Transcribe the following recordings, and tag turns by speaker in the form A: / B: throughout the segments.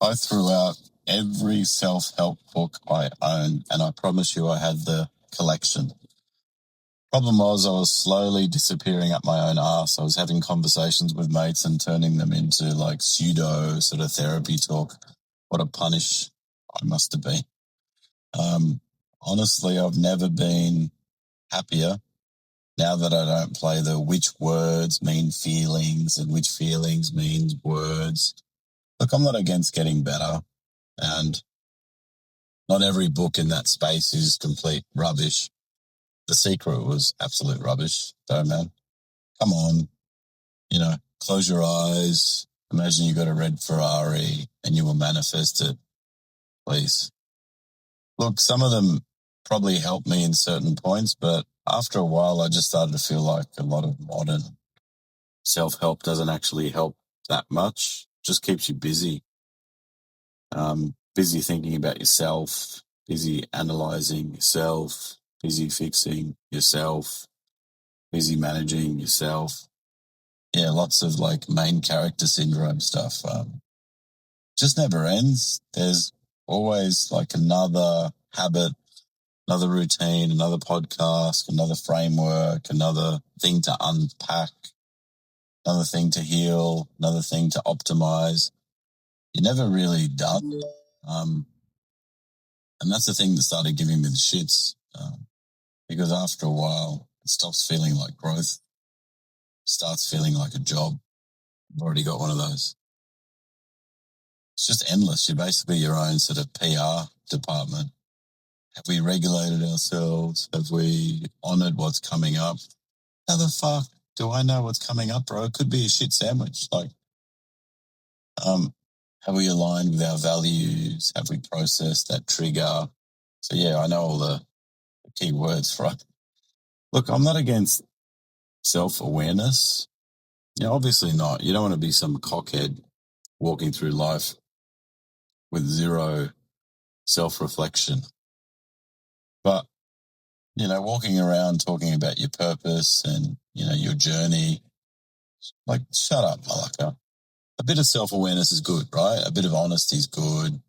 A: I threw out every self-help book I own, and I promise you I had the collection. Problem was I was slowly disappearing up my own arse. I was having conversations with mates and turning them into like pseudo sort of therapy talk. What a punish I must have been. Honestly, I've never been happier now that I don't play the which words mean feelings and which feelings means words. Look, I'm not against getting better, and not every book in that space is complete rubbish. The Secret was absolute rubbish, though, man. Come on, close your eyes. Imagine you got a red Ferrari and you will manifest it, please. Look, some of them probably helped me in certain points, but after a while, I just started to feel like a lot of modern self-help doesn't actually help that much. Just keeps you busy. Busy thinking about yourself, busy analyzing yourself, busy fixing yourself, busy managing yourself. Yeah, lots of like main character syndrome stuff. Just never ends. There's always like another habit, another routine, another podcast, another framework, another thing to unpack, another thing to heal, another thing to optimize. You're never really done. And that's the thing that started giving me the shits. Because after a while, it stops feeling like growth, starts feeling like a job. I've already got one of those. It's just endless. You're basically your own sort of PR department. Have we regulated ourselves? Have we honored what's coming up? How the fuck do I know what's coming up, bro? It could be a shit sandwich. Like, have we aligned with our values? Have we processed that trigger? So yeah, I know all the key words, right? Look, I'm not against self-awareness. Obviously not. You don't want to be some cockhead walking through life with zero self-reflection. But, walking around talking about your purpose and, your journey, like, shut up, Malaka. A bit of self-awareness is good, right? A bit of honesty is good. A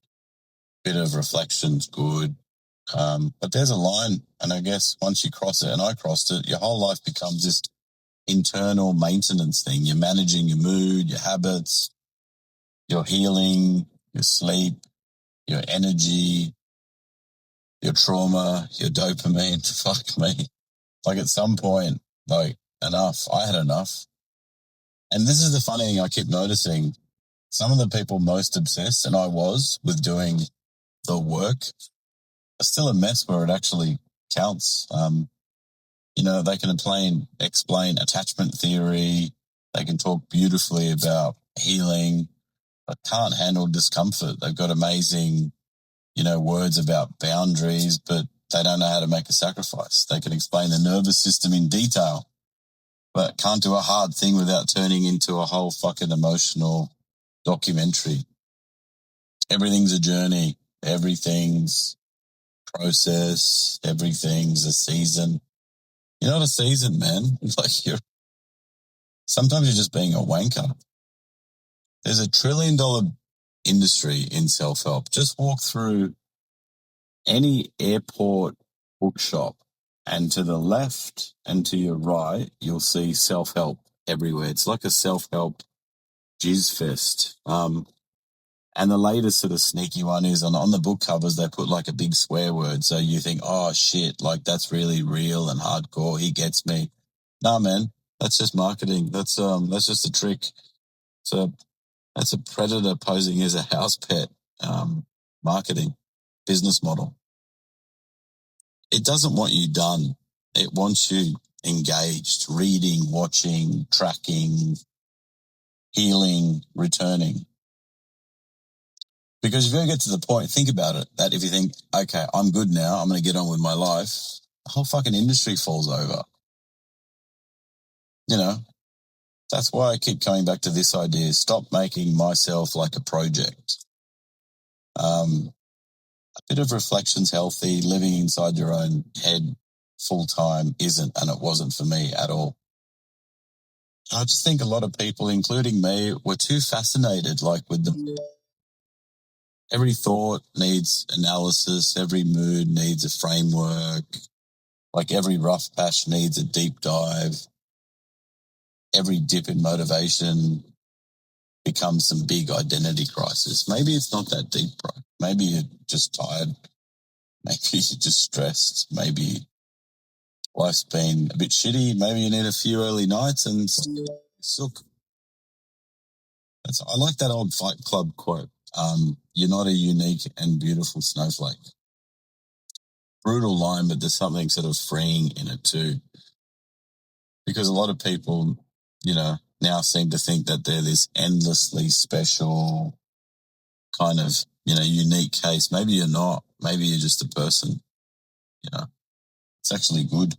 A: bit of reflection's good. But there's a line, and I guess once you cross it, and I crossed it, your whole life becomes this internal maintenance thing. You're managing your mood, your habits, your healing, your sleep, your energy, your trauma, your dopamine. Fuck me. Like at some point, like enough. I had enough. And this is the funny thing I keep noticing. Some of the people most obsessed, and I was, with doing the work, are still a mess where it actually counts. They can explain attachment theory. They can talk beautifully about healing, but can't handle discomfort. They've got amazing, words about boundaries, but they don't know how to make a sacrifice. They can explain the nervous system in detail, but can't do a hard thing without turning into a whole fucking emotional documentary. Everything's a journey. Everything's process. Everything's a season. You're not a season, man. Sometimes you're just being a wanker. There's $1 trillion industry in self-help. Just walk through any airport bookshop, and to the left and to your right, you'll see self-help everywhere. It's like a self-help jizz fest. And the latest sort of sneaky one is on the book covers, they put like a big swear word. So you think, oh shit, like that's really real and hardcore. He gets me. Nah, man, that's just marketing. That's just a trick. That's a predator posing as a house pet, marketing business model. It doesn't want you done. It wants you engaged, reading, watching, tracking, healing, returning. Because if you ever get to the point, think about it, that if you think, okay, I'm good now, I'm going to get on with my life, the whole fucking industry falls over. That's why I keep coming back to this idea. Stop making myself like a project. A bit of reflection's healthy. Living inside your own head full time isn't, and it wasn't for me at all. I just think a lot of people, including me, were too fascinated, like with the every thought needs analysis. Every mood needs a framework. Like every rough patch needs a deep dive. Every dip in motivation becomes some big identity crisis. Maybe it's not that deep, bro. Maybe you're just tired. Maybe you're just stressed. Maybe life's been a bit shitty. Maybe you need a few early nights and sook. I like that old Fight Club quote. You're not a unique and beautiful snowflake. Brutal line, but there's something sort of freeing in it too. Because a lot of people, now seem to think that they're this endlessly special kind of, unique case. Maybe you're not. Maybe you're just a person. It's actually good.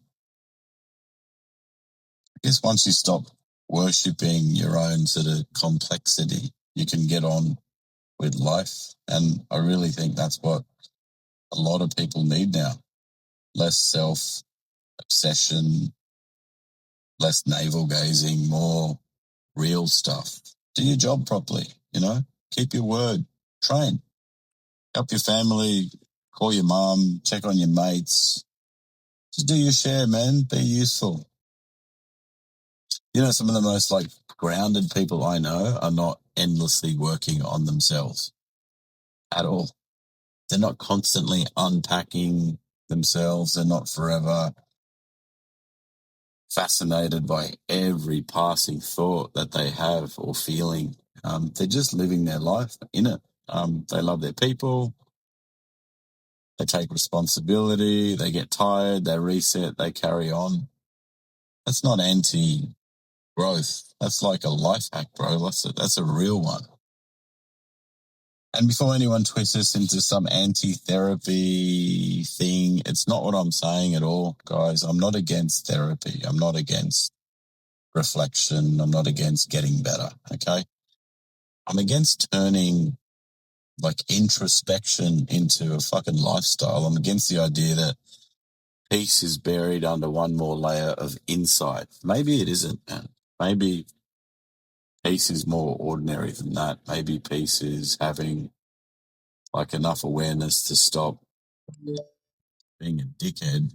A: I guess once you stop worshipping your own sort of complexity, you can get on with life. And I really think that's what a lot of people need now. Less self-obsession, less navel-gazing, more real stuff. Do your job properly, Keep your word. Train. Help your family, call your mum, check on your mates. Just do your share, man. Be useful. Some of the most grounded people I know are not endlessly working on themselves at all. They're not constantly unpacking themselves. They're not forever fascinated by every passing thought that they have or feeling. They're just living their life in it. They love their people. They take responsibility. They get tired. They reset. They carry on. That's not anti-growth. That's like a life hack, bro. That's a real one. And before anyone twists us into some anti-therapy thing, it's not what I'm saying at all, guys. I'm not against therapy. I'm not against reflection. I'm not against getting better, okay? I'm against turning introspection into a fucking lifestyle. I'm against the idea that peace is buried under one more layer of insight. Maybe it isn't, man. Maybe peace is more ordinary than that. Maybe peace is having enough awareness to stop being a dickhead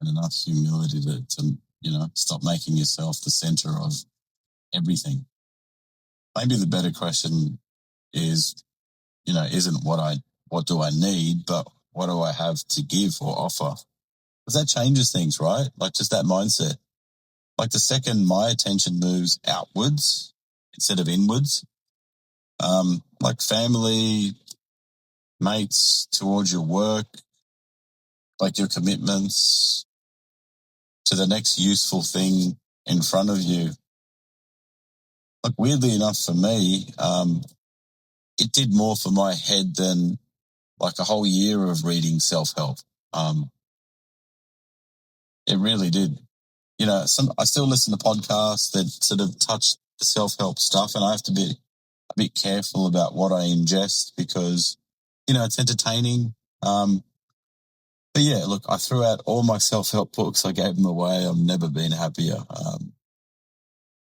A: and enough humility to stop making yourself the center of everything. Maybe the better question is, isn't what do I need, but what do I have to give or offer? Because that changes things, right? Just that mindset. The second my attention moves outwards instead of inwards, family, mates, towards your work, your commitments to the next useful thing in front of you. Weirdly enough for me, it did more for my head than a whole year of reading self-help. It really did. I still listen to podcasts that sort of touch the self-help stuff, and I have to be a bit careful about what I ingest because, it's entertaining. But yeah, look, I threw out all my self-help books. I gave them away. I've never been happier.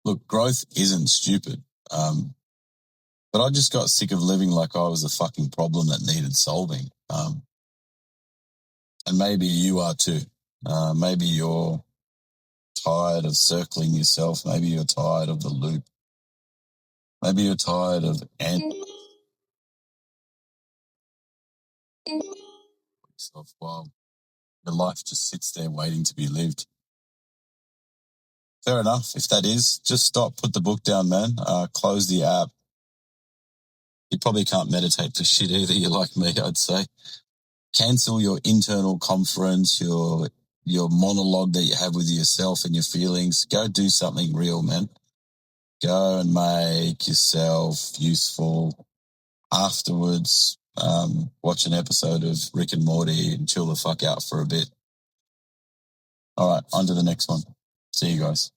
A: Look, growth isn't stupid. But I just got sick of living like I was a fucking problem that needed solving. And maybe you are too. Maybe you're tired of circling yourself. Maybe you're tired of the loop. Maybe you're tired of yourself while your life just sits there waiting to be lived. Fair enough. If that is, just stop, put the book down, man. Close the app. You probably can't meditate for shit either. You're like me, I'd say. Cancel your internal conference, your monologue that you have with yourself and your feelings. Go do something real, man. Go and make yourself useful. Afterwards, watch an episode of Rick and Morty and chill the fuck out for a bit. All right, on to the next one. See you guys.